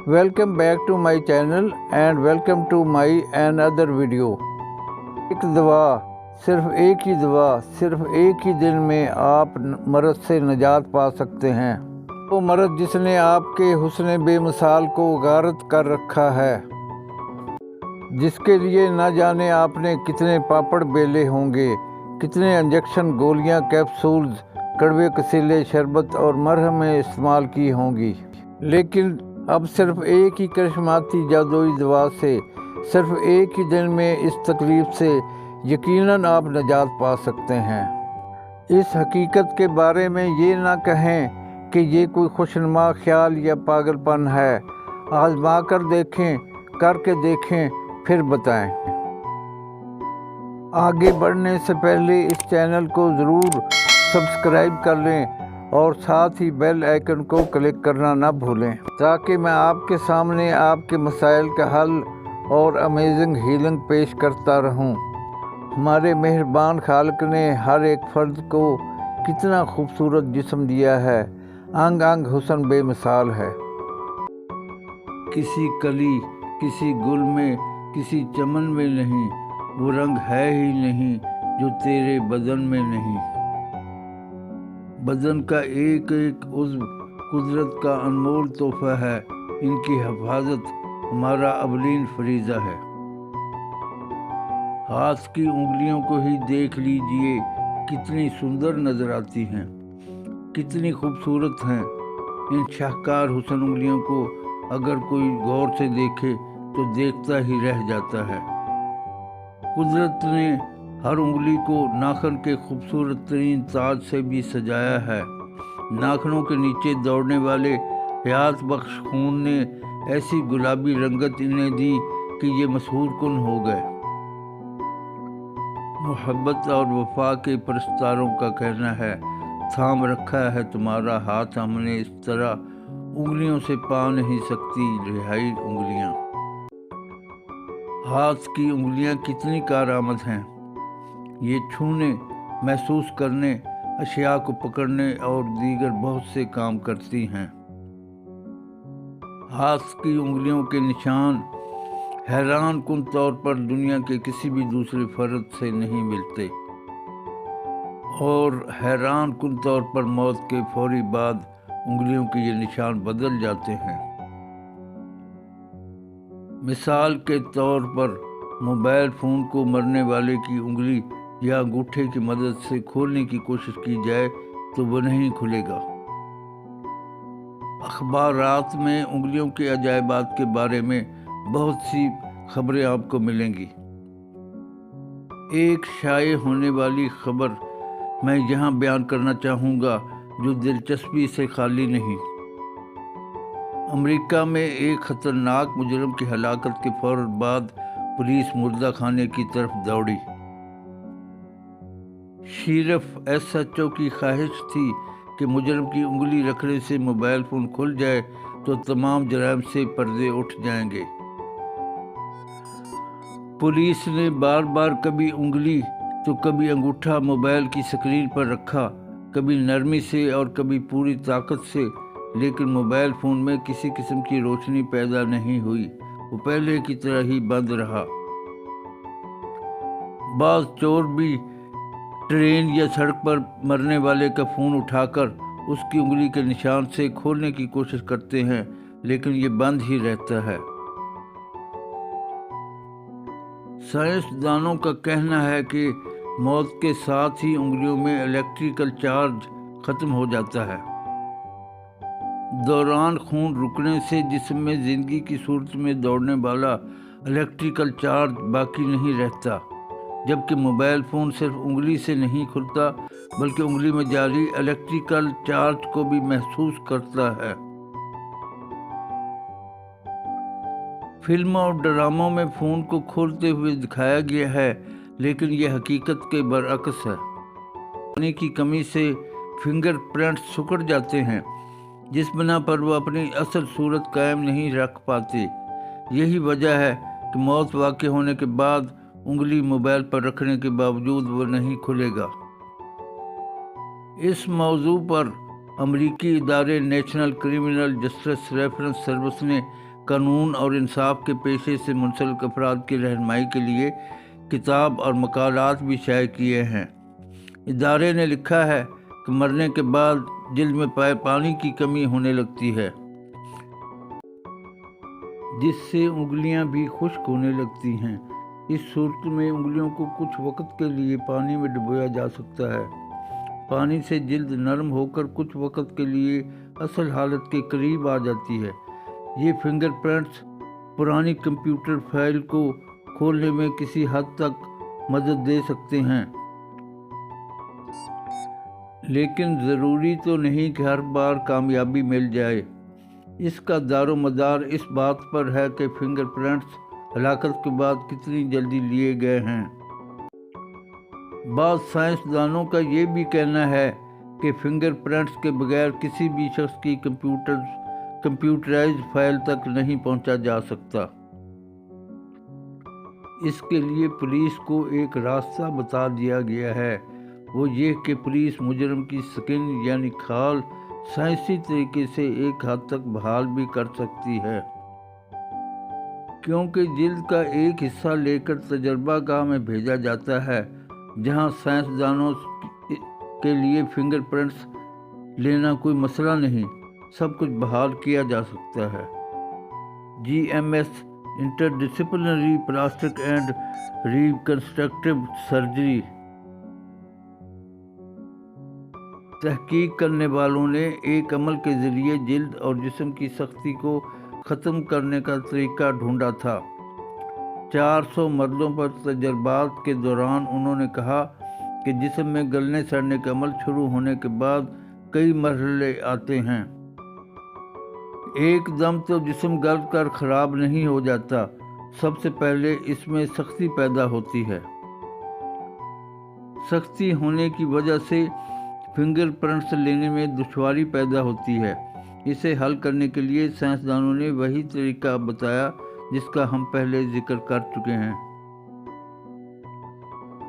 Welcome back to my channel and welcome to my another video. एक दवा, सिर्फ एक ही दवा, सिर्फ एक ही दिन में आप मर्द से निजात पा सकते हैं। वो मर्द जिसने आपके हुस्न बेमिसाल को गारत कर रखा है, जिसके लिए न जाने आपने कितने पापड़ बेले होंगे, कितने इंजेक्शन, गोलियां, कैप्सूल्स, कड़वे कसीले, शरबत और मरहमें इस्तेमाल की होंगी, लेकिन अब सिर्फ एक ही करिश्माती जादुई दवा से, सिर्फ एक ही दिन में इस तकलीफ से यकीनन आप निजात पा सकते हैं। इस हकीकत के बारे में ये ना कहें कि ये कोई खुशनुमा ख्याल या पागलपन है। आजमा कर देखें, करके देखें, फिर बताएं। आगे बढ़ने से पहले इस चैनल को ज़रूर सब्सक्राइब कर लें और साथ ही बेल आइकन को क्लिक करना ना भूलें, ताकि मैं आपके सामने आपके मसाइल का हल और अमेजिंग हीलिंग पेश करता रहूं। हमारे मेहरबान खालिक ने हर एक फ़र्द को कितना खूबसूरत जिस्म दिया है, अंग अंग हुस्न बेमिसाल है। किसी कली, किसी गुल में, किसी चमन में नहीं, वो रंग है ही नहीं जो तेरे बदन में नहीं। बदन का एक एक उज़्व कुदरत का अनमोल तोहफा है, इनकी हिफाजत हमारा अवलीन फरीज़ा है। हाथ की उंगलियों को ही देख लीजिए, कितनी सुंदर नज़र आती हैं, कितनी खूबसूरत हैं। इन शाहकार हुस्न उंगलियों को अगर कोई गौर से देखे तो देखता ही रह जाता है। कुदरत ने हर उंगली को नाखून के खूबसूरत तरीन ताज से भी सजाया है। नाखूनों के नीचे दौड़ने वाले हयात बख्श खून ने ऐसी गुलाबी रंगत इन्हें दी कि ये मशहूर कुन हो गए। मोहब्बत और वफा के परस्तारों का कहना है, थाम रखा है तुम्हारा हाथ हमने इस तरह, उंगलियों से पा नहीं सकती रिहाई उंगलियां। हाथ की उंगलियां कितनी कारआमद हैं, ये छूने, महसूस करने, अशिया को पकड़ने और दीगर बहुत से काम करती हैं। हाथ की उंगलियों के निशान हैरान कुन तौर पर दुनिया के किसी भी दूसरे फर्द से नहीं मिलते और हैरान कुन तौर पर मौत के फौरी बाद उंगलियों के ये निशान बदल जाते हैं। मिसाल के तौर पर मोबाइल फ़ोन को मरने वाले की उंगली या अंगूठे की मदद से खोलने की कोशिश की जाए तो वो नहीं खुलेगा। अखबारात में उंगलियों के अजायबात के बारे में बहुत सी खबरें आपको मिलेंगी। एक शाये होने वाली खबर मैं यहाँ बयान करना चाहूँगा जो दिलचस्पी से खाली नहीं। अमेरिका में एक ख़तरनाक मुजरिम की हलाकत के फौरन बाद पुलिस मुर्दा खाने की तरफ दौड़ी। सिर्फ SHO की ख्वाहिश थी कि मुजरिम की उंगली रखने से मोबाइल फ़ोन खुल जाए तो तमाम जराइम से पर्दे उठ जाएंगे। पुलिस ने बार बार कभी उंगली तो कभी अंगूठा मोबाइल की स्क्रीन पर रखा, कभी नरमी से और कभी पूरी ताकत से, लेकिन मोबाइल फ़ोन में किसी किस्म की रोशनी पैदा नहीं हुई। वो पहले की तरह ही बंद रहा। बाज़ चोर भी ट्रेन या सड़क पर मरने वाले का फ़ोन उठाकर उसकी उंगली के निशान से खोलने की कोशिश करते हैं, लेकिन ये बंद ही रहता है। साइंसदानों का कहना है कि मौत के साथ ही उंगलियों में इलेक्ट्रिकल चार्ज ख़त्म हो जाता है। दौरान खून रुकने से जिस्म में ज़िंदगी की सूरत में दौड़ने वाला इलेक्ट्रिकल चार्ज बाकी नहीं रहता, जबकि मोबाइल फ़ोन सिर्फ उंगली से नहीं खुलता बल्कि उंगली में जारी इलेक्ट्रिकल चार्ज को भी महसूस करता है। फिल्मों और ड्रामों में फ़ोन को खोलते हुए दिखाया गया है, लेकिन यह हकीकत के बरअक्स है। पानी की कमी से फिंगरप्रिंट्स सिकुड़ जाते हैं, जिस बिना पर वो अपनी असल सूरत कायम नहीं रख पाते। यही वजह है कि मौत वाक़ई होने के बाद उंगली मोबाइल पर रखने के बावजूद वो नहीं खुलेगा। इस मौजू पर अमरीकी इदारे national criminal justice reference service ने कानून और इंसाफ के पेशे से मुंसलिक अफराद की रहनुमाई के लिए किताब और मकालात भी शाये किए हैं। इदारे ने लिखा है कि मरने के बाद जिल्द में पानी की कमी होने लगती है, जिससे उंगलियां भी खुश्क होने लगती हैं। इस सूरत में उंगलियों को कुछ वक्त के लिए पानी में डुबोया जा सकता है। पानी से जिल्द नरम होकर कुछ वक्त के लिए असल हालत के करीब आ जाती है। ये फिंगरप्रिंट्स पुरानी कंप्यूटर फाइल को खोलने में किसी हद तक मदद दे सकते हैं, लेकिन ज़रूरी तो नहीं कि हर बार कामयाबी मिल जाए। इसका दारो मदार इस बात पर है कि फिंगरप्रिंट्स हलाकत के बाद कितनी जल्दी लिए गए हैं। बाद साइंसदानों का ये भी कहना है कि फिंगरप्रिंट्स के बगैर किसी भी शख्स की कंप्यूटराइज्ड फाइल तक नहीं पहुंचा जा सकता। इसके लिए पुलिस को एक रास्ता बता दिया गया है, वो ये कि पुलिस मुजरम की स्किन यानी खाल साइंसी तरीके से एक हद तक बहाल भी कर सकती है, क्योंकि जिल्द का एक हिस्सा लेकर तजर्बागाह में भेजा जाता है, जहां साइंसदानों के लिए फिंगरप्रिंट्स लेना कोई मसला नहीं, सब कुछ बहाल किया जा सकता है। GMS interdisciplinary plastic and reconstructive surgery तहकीक करने वालों ने एक अमल के ज़रिए जिल्द और जिस्म की सख्ती को ख़त्म करने का तरीका ढूंढा था। 400 मर्दों पर तजर्बात के दौरान उन्होंने कहा कि जिस्म में गलने सड़ने का अमल शुरू होने के बाद कई मरहले आते हैं। एकदम तो जिस्म गल कर ख़राब नहीं हो जाता, सबसे पहले इसमें सख्ती पैदा होती है। सख्ती होने की वजह से फिंगरप्रिंट्स लेने में दुश्वारी पैदा होती है। इसे हल करने के लिए साइंसदानों ने वही तरीका बताया जिसका हम पहले जिक्र कर चुके हैं।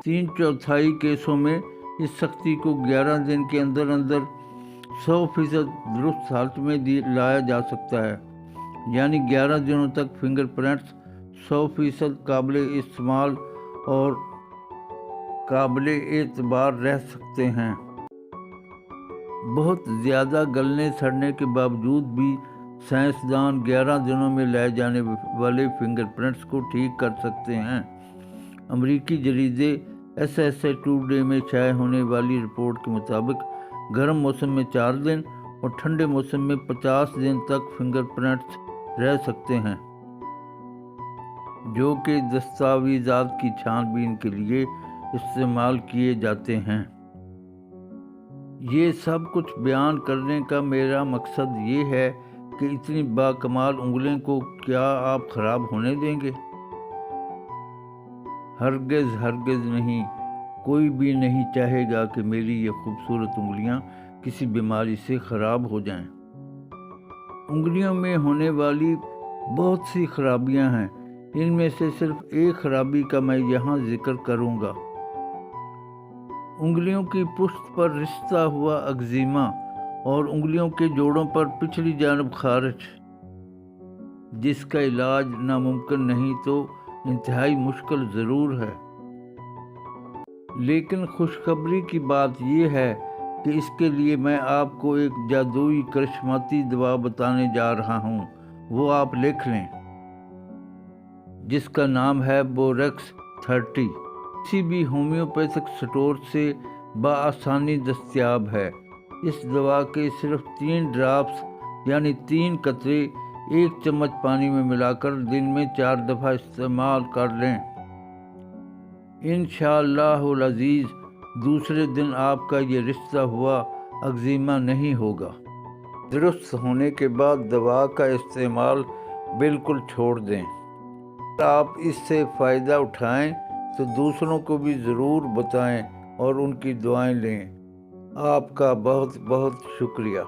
3/4 केसों में इस सख्ती को 11 दिन के अंदर अंदर 100% दुरुस्त हालत में लाया जा सकता है, यानी 11 दिनों तक फिंगरप्रिंट्स 100% काबिल इस्तेमाल और काबिल एतबार रह सकते हैं। बहुत ज़्यादा गलने सड़ने के बावजूद भी साइंसदान 11 दिनों में लाए जाने वाले फिंगरप्रिंट्स को ठीक कर सकते हैं। अमरीकी जरीदे USA टुडे में शाये होने वाली रिपोर्ट के मुताबिक गर्म मौसम में 4 दिन और ठंडे मौसम में 50 दिन तक फिंगरप्रिंट्स रह सकते हैं, जो कि दस्तावेज़ात की छानबीन के लिए इस्तेमाल किए जाते हैं। ये सब कुछ बयान करने का मेरा मकसद ये है कि इतनी बाकमाल उंगलियों को क्या आप ख़राब होने देंगे? हरगिज़ हरगिज़ नहीं। कोई भी नहीं चाहेगा कि मेरी ये खूबसूरत उंगलियां किसी बीमारी से ख़राब हो जाएं। उंगलियों में होने वाली बहुत सी खराबियां हैं, इनमें से सिर्फ एक खराबी का मैं यहाँ जिक्र करूँगा। उंगलियों की पुश्त पर रिश्ता हुआ अग्जिमा और उंगलियों के जोड़ों पर पिछली जानब खारिश, जिसका इलाज नामुमकिन नहीं तो इंतहाई मुश्किल ज़रूर है। लेकिन खुशखबरी की बात यह है कि इसके लिए मैं आपको एक जादुई करिश्माती दवा बताने जा रहा हूँ, वो आप लिख लें, जिसका नाम है बोरेक्स 30। किसी भी होम्योपैथिक स्टोर से बआसानी दस्तयाब है। इस दवा के सिर्फ 3 ड्राप्स यानी 3 कतरे 1 चम्मच पानी में मिलाकर दिन में 4 दफ़ा इस्तेमाल कर लें। इंशाअल्लाहुल अज़ीज़ दूसरे दिन आपका ये रिश्ता हुआ अग्जिमा नहीं होगा। दुरुस्त होने के बाद दवा का इस्तेमाल बिल्कुल छोड़ दें। आप इससे फ़ायदा उठाएं तो दूसरों को भी ज़रूर बताएं और उनकी दुआएं लें। आपका बहुत बहुत शुक्रिया।